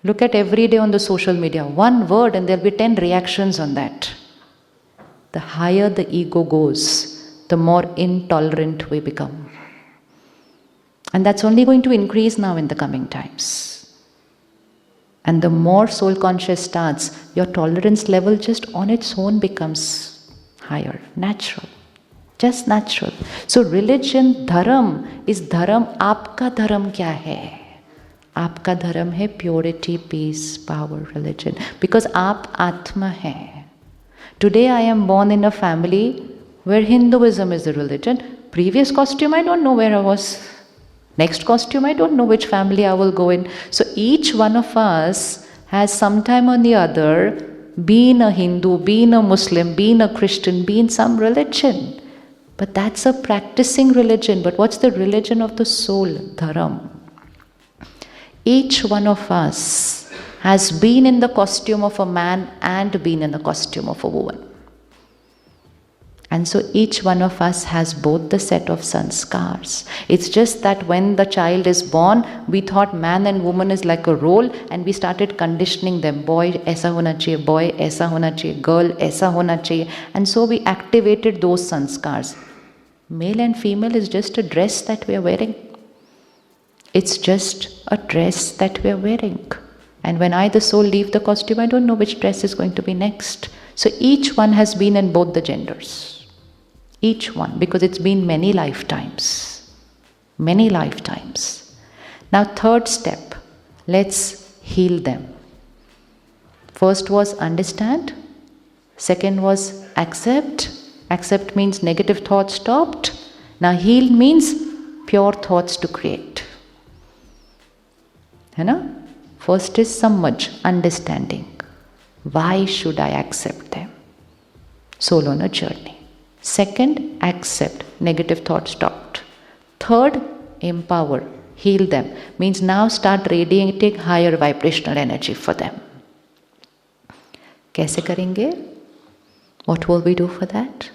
Look at every day on the social media, one word and there'll be 10 reactions on that. The higher the ego goes, the more intolerant we become. And that's only going to increase now in the coming times. And the more soul conscious starts, your tolerance level just on its own becomes higher, natural. Just natural. So religion, dharam is dharam. Aapka dharam kya hai? Aapka dharam hai purity, peace, power, religion. Because aap atma hai. Today I am born in a family where Hinduism is the religion. Previous costume, I don't know where I was. Next costume, I don't know which family I will go in. So each one of us has sometime or the other been a Hindu, been a Muslim, been a Christian, been some religion. But that's a practicing religion. But what's the religion of the soul? Dharam. Each one of us has been in the costume of a man and been in the costume of a woman. And so each one of us has both the set of sanskars. It's just that when the child is born, we thought man and woman is like a role and we started conditioning them. Boy, aisa hona chahiye, boy, aisa hona chahiye, girl, aisa hona chahiye. And so we activated those sanskars. Male and female is just a dress that we are wearing. It's just a dress that we are wearing. And when I, the soul, leave the costume, I don't know which dress is going to be next. So each one has been in both the genders. Each one, because it's been many lifetimes. Many lifetimes. Now, third step, let's heal them. First was understand. Second was accept. Accept means negative thoughts stopped. Now, heal means pure thoughts to create. है ना? First is samajh, understanding. Why should I accept them? Soul on a journey. Second, accept. Negative thought stopped. Third, empower. Heal them. Means now start radiating higher vibrational energy for them. कैसे करेंगे? What will we do for that?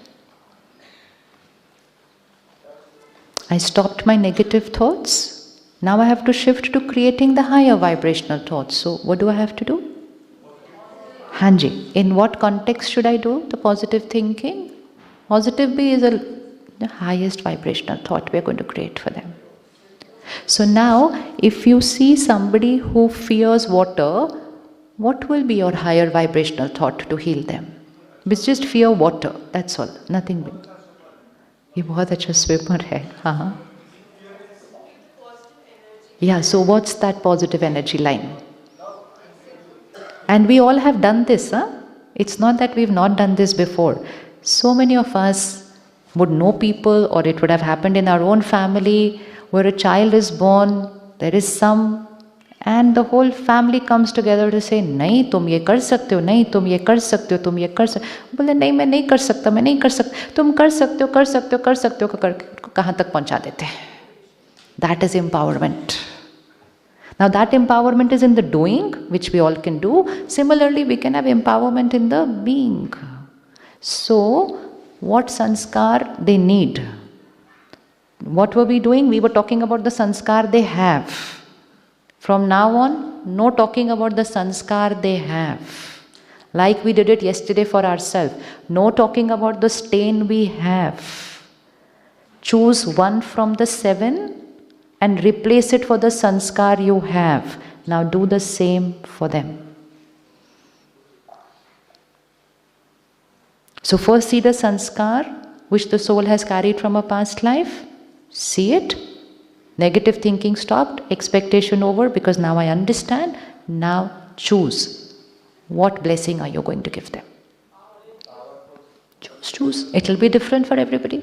I stopped my negative thoughts. Now I have to shift to creating the higher vibrational thoughts. So what do I have to do? Hanji. In what context should I do the positive thinking? Positive B is the highest vibrational thought we are going to create for them. So now, if you see somebody who fears water, what will be your higher vibrational thought to heal them? It's just fear water, that's all, nothing big. ये बहुत अच्छा swimmer है, हाँ. Yeah, so what's that positive energy line? And we all have done this, huh? It's not that we've not done this before. So many of us would know people, or it would have happened in our own family, where a child is born, there is some, and the whole family comes together to say, नहीं तुम ये कर सकते हो, नहीं तुम ये कर सकते हो, तुम ये कर सकते हो. बोले नहीं मैं नहीं कर सकता, मैं नहीं कर सकता. तुम कर सकते हो, कर सकते हो, कर सकते हो, कहाँ तक पहुँचा देते हैं. That is empowerment. Now that empowerment is in the doing, which we all can do. Similarly, we can have empowerment in the being. So, what sanskar they need? What were we doing? We were talking about the sanskar they have. From now on, no talking about the sanskar they have. Like we did it yesterday for ourselves. No talking about the stain we have. Choose one from the 7 and replace it for the sanskar you have. Now do the same for them. So first see the sanskar which the soul has carried from a past life. See it. Negative thinking stopped. Expectation over because now I understand. Now choose. What blessing are you going to give them? Choose. It will be different for everybody.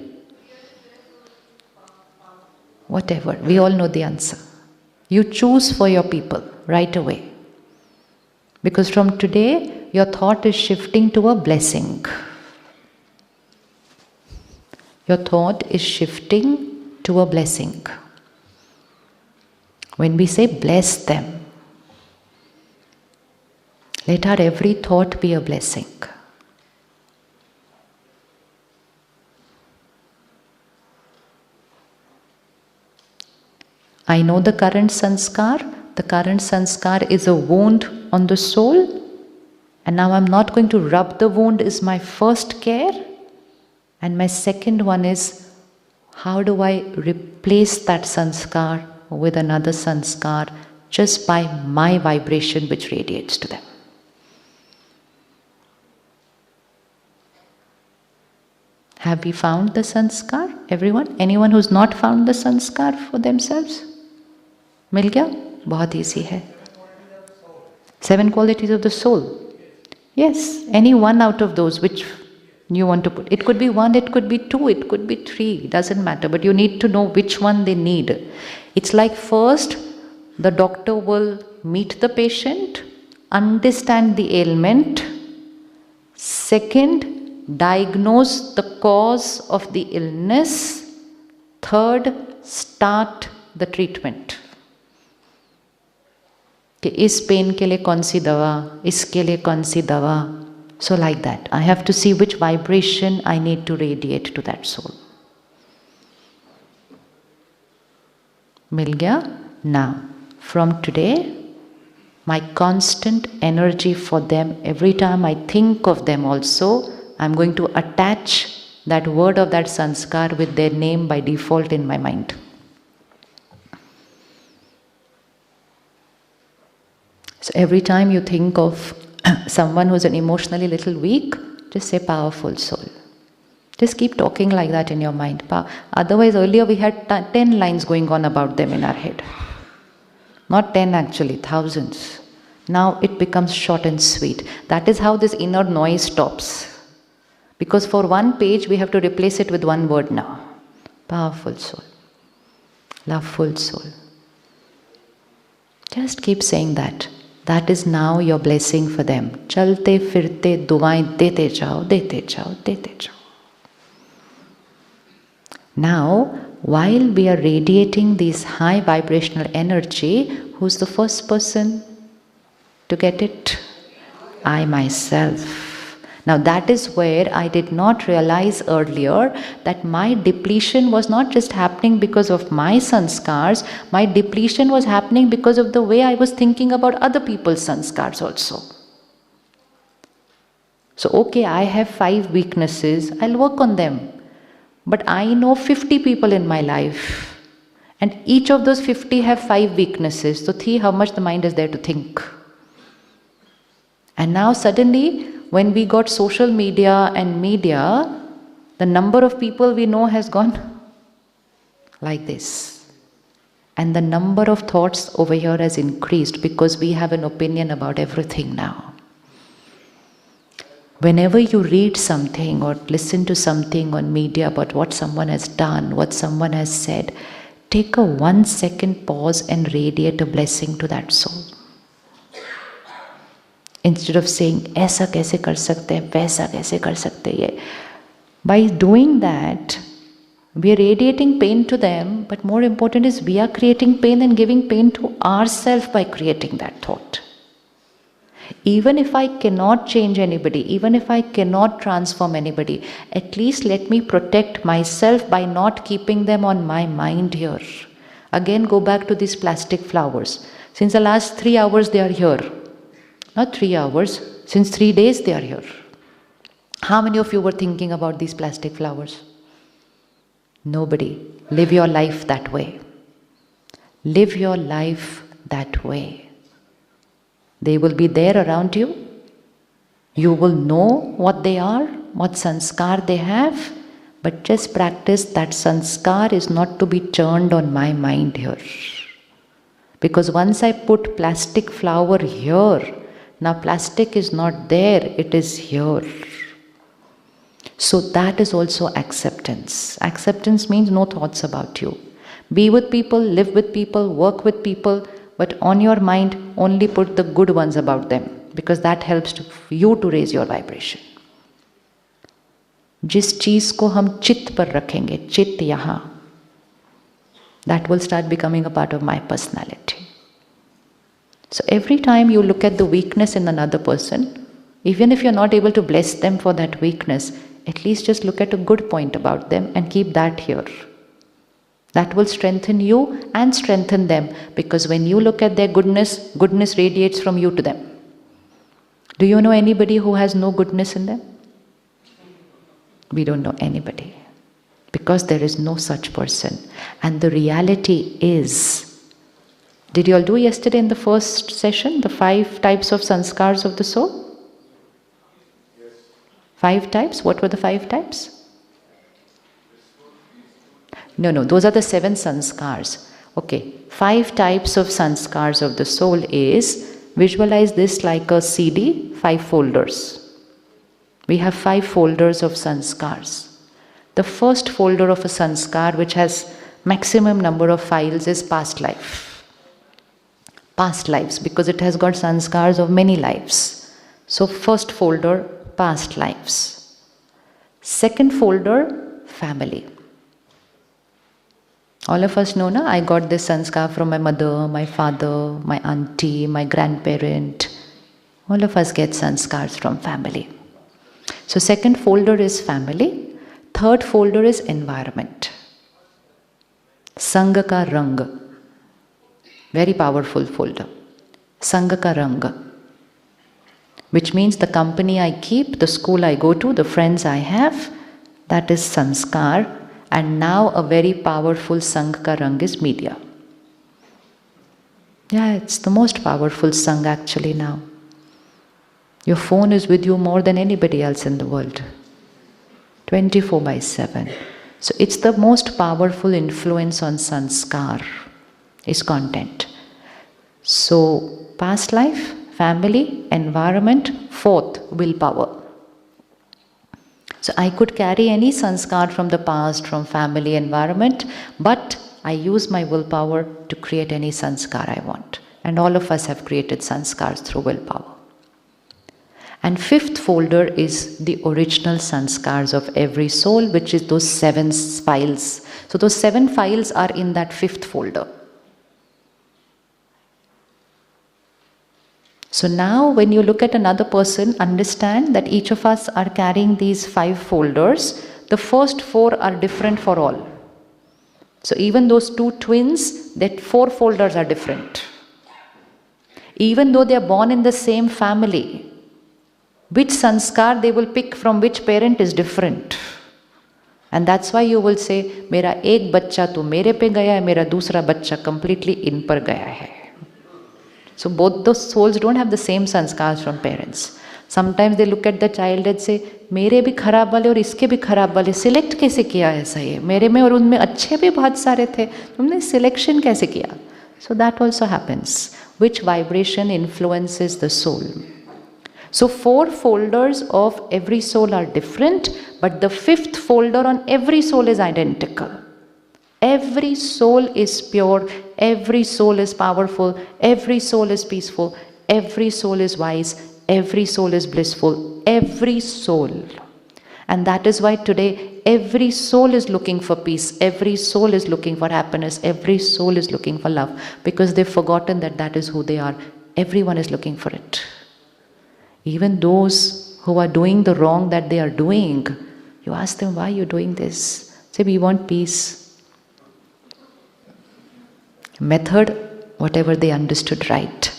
Whatever. We all know the answer. You choose for your people right away. Because from today, your thought is shifting to a blessing. Your thought is shifting to a blessing. When we say bless them, let our every thought be a blessing. I know the current sanskar, the current sanskar is a wound on the soul. And now I'm not going to rub the wound is my first care. And my second one is, how do I replace that sanskar with another sanskar just by my vibration which radiates to them. Have we found the sanskar? Everyone? Anyone who's not found the sanskar for themselves? मिल गया? बहुत easy है. 7 qualities of the soul. Yes, any one out of those which you want to put. It could be 1, it could be 2, it could be 3, doesn't matter. But you need to know which one they need. It's like first, the doctor will meet the patient, understand the ailment. Second, diagnose the cause of the illness. Third, start the treatment. कि इस pen के लिए कौन सी दवा, इसके लिए कौन सी दवा. So like that, I have to see which vibration I need to radiate to that soul. मिल गया? Now, from today, my constant energy for them, every time I think of them also, I'm going to attach that word of that sanskar with their name by default in my mind. So every time you think of someone who's an emotionally little weak, just say powerful soul. Just keep talking like that in your mind. Otherwise, earlier we had 10 lines going on about them in our head. Not 10 actually, thousands. Now it becomes short and sweet. That is how this inner noise stops. Because for one page, we have to replace it with one word now. Powerful soul. Loveful soul. Just keep saying that. That is now your blessing for them. Chalte firte duaएं dete jao, dete jao, dete jao. Now, while we are radiating this high vibrational energy, who's the first person to get it? I myself. Now that is where I did not realize earlier that my depletion was not just happening because of my sanskars, my depletion was happening because of the way I was thinking about other people's sanskars also. So okay, I have 5 weaknesses, I'll work on them. But I know 50 people in my life, and each of those 50 have 5 weaknesses. So see how much the mind is there to think. And now suddenly, when we got social media and media, the number of people we know has gone like this. And the number of thoughts over here has increased because we have an opinion about everything now. Whenever you read something or listen to something on media about what someone has done, what someone has said, take a 1 second pause and radiate a blessing to that soul. Instead of saying, ऐसा कैसे कर सकते हैं, वैसा कैसे कर सकते हैं. By doing that, we are radiating pain to them, but more important is we are creating pain and giving pain to ourselves by creating that thought. Even if I cannot change anybody, even if I cannot transform anybody, at least let me protect myself by not keeping them on my mind here. Again, go back to these plastic flowers. Since the last 3 hours they are here. Not 3 hours, since 3 days they are here. How many of you were thinking about these plastic flowers? Nobody. Live your life that way. Live your life that way. They will be there around you. You will know what they are, what sanskar they have, but just practice that sanskar is not to be churned on my mind here. Because once I put plastic flower here, now plastic is not there, it is here. So that is also acceptance. Acceptance means no thoughts about you. Be with people, live with people, work with people, but on your mind only put the good ones about them, because that helps you to raise your vibration. जिस चीज को हम चित्त पर रखेंगे, चित्त यहाँ, that will start becoming a part of my personality. So every time you look at the weakness in another person, even if you're not able to bless them for that weakness, at least just look at a good point about them and keep that here. That will strengthen you and strengthen them, because when you look at their goodness, goodness radiates from you to them. Do you know anybody who has no goodness in them? We don't know anybody, because there is no such person. And the reality is, did you all do yesterday in the first session, the 5 types of sanskars of the soul? Yes. 5 types? What were the 5 types? No, those are the 7 sanskars. Okay, 5 types of sanskars of the soul is, visualize this like a CD, 5 folders. We have 5 folders of sanskars. The first folder of a sanskar, which has maximum number of files, is past life. Past lives, because it has got sanskars of many lives. So first folder, past lives. Second folder, family. All of us know, na, I got this sanskar from my mother, my father, my auntie, my grandparent. All of us get sanskars from family. So second folder is family. Third folder is environment. Sangha ka rang. Very powerful folder. Sangha ka rang. Which means the company I keep, the school I go to, the friends I have, that is sanskar. And now a very powerful Sangha ka rang is media. Yeah, it's the most powerful Sangha actually now. Your phone is with you more than anybody else in the world. 24/7. So it's the most powerful influence on sanskar, is content. So past life, family, environment, fourth, willpower. So I could carry any sanskar from the past, from family, environment, but I use my willpower to create any sanskar I want. And all of us have created sanskars through willpower. And fifth folder is the original sanskars of every soul, which is those 7 files. So those 7 files are in that fifth folder. So now when you look at another person, understand that each of us are carrying these 5 folders. The first 4 are different for all. So even those 2 twins, that 4 folders are different. Even though they are born in the same family, which sanskar they will pick from which parent is different. And that's why you will say, मेरा एक बच्चा तो मेरे पे गया है, मेरा दूसरा बच्चा completely इन पर गया है. So both those souls don't have the same sanskars from parents. Sometimes they look at the child and say, मेरे भी खराब वाले और इसके भी खराब वाले सिलेक्ट कैसे किया ऐसा ये, मेरे में और उनमें अच्छे भी बहुत सारे थे, तुमने सिलेक्शन कैसे किया? So that also happens. Which vibration influences the soul? So 4 folders of every soul are different, but the 5th folder on every soul is identical. Every soul is pure, every soul is powerful, every soul is peaceful, every soul is wise, every soul is blissful, every soul. And that is why today every soul is looking for peace, every soul is looking for happiness, every soul is looking for love, because they've forgotten that that is who they are. Everyone is looking for it. Even those who are doing the wrong that they are doing, you ask them, why are you doing this? Say, we want peace. Method, whatever they understood right.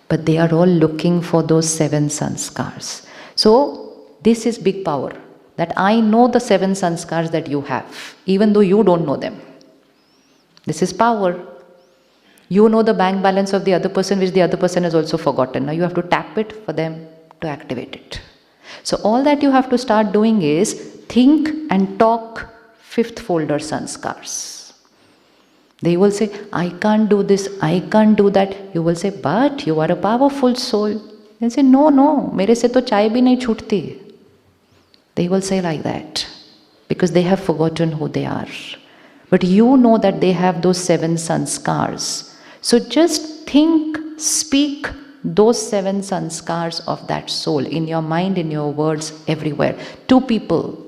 But they are all looking for those 7 sanskars. So, this is big power. That I know the 7 sanskars that you have, even though you don't know them. This is power. You know the bank balance of the other person, which the other person has also forgotten. Now you have to tap it for them to activate it. So all that you have to start doing is think and talk 5th folder sanskars. They will say, I can't do this, I can't do that. You will say, but you are a powerful soul. They say, no, mere se to chai bhi nahi chhutti. They will say like that, because they have forgotten who they are. But you know that they have those 7 sanskars. So just think, speak those 7 sanskars of that soul in your mind, in your words, everywhere. To people,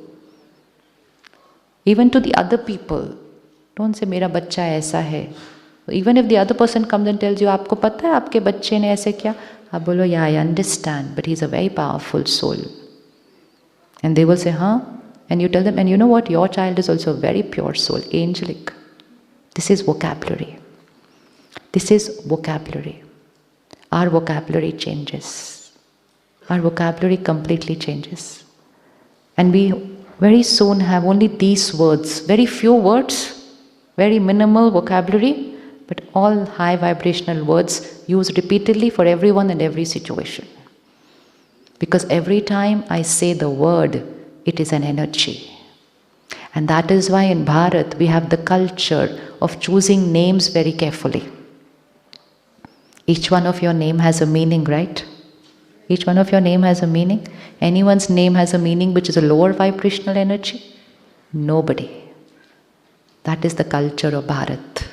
even to the other people. Don't say, मेरा बच्चा ऐसा है. Even if the other person comes and tells you, आपको पता है आपके बच्चे ने ऐसे किया? आप बोलो, yeah, I understand, but he's a very powerful soul. And they will say, huh? And you tell them, and you know what? Your child is also a very pure soul, angelic. This is vocabulary. This is vocabulary. Our vocabulary changes. Our vocabulary completely changes. And we very soon have only these words, very few words, very minimal vocabulary, but all high vibrational words used repeatedly for everyone and every situation. Because every time I say the word, it is an energy. And that is why in Bharat we have the culture of choosing names very carefully. Each one of your name has a meaning, right? Each one of your name has a meaning. Anyone's name has a meaning which is a lower vibrational energy? Nobody. That is the culture of Bharat.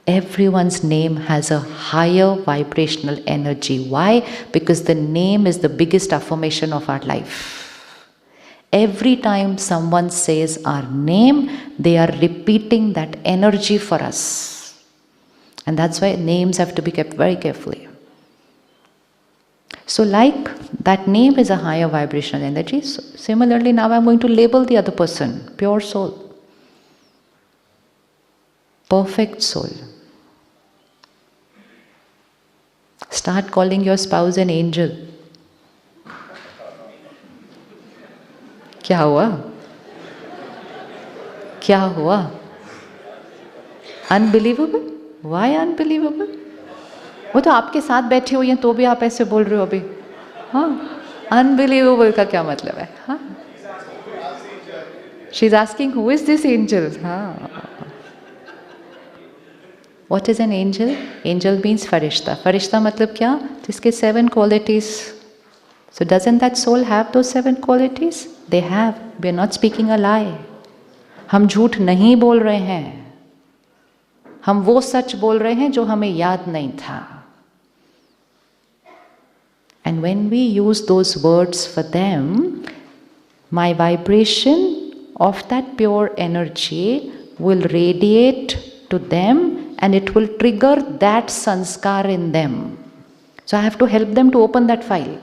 Everyone's name has a higher vibrational energy. Why? Because the name is the biggest affirmation of our life. Every time someone says our name, they are repeating that energy for us. And that's why names have to be kept very carefully. So like that name is a higher vibrational energy, so similarly now I'm going to label the other person, pure soul, perfect soul. Start calling your spouse an angel. क्या हुआ? क्या हुआ? Unbelievable? Why unbelievable? वो तो आपके साथ बैठे हुए हैं तो भी आप ऐसे बोल रहे हो अभी. हाँ, unbelievable का क्या मतलब है? हाँ. She's asking who is this angel? हाँ. What is an angel? Angel means farishta. Farishta मतलब क्या? जिसके 7 qualities. So doesn't that soul have those 7 qualities? They have. We are not speaking a lie. हम झूठ नहीं बोल रहे हैं. हम वो सच बोल रहे हैं जो हमें याद नहीं था. And when we use those words for them, my vibration of that pure energy will radiate to them and it will trigger that sanskar in them. So I have to help them to open that file.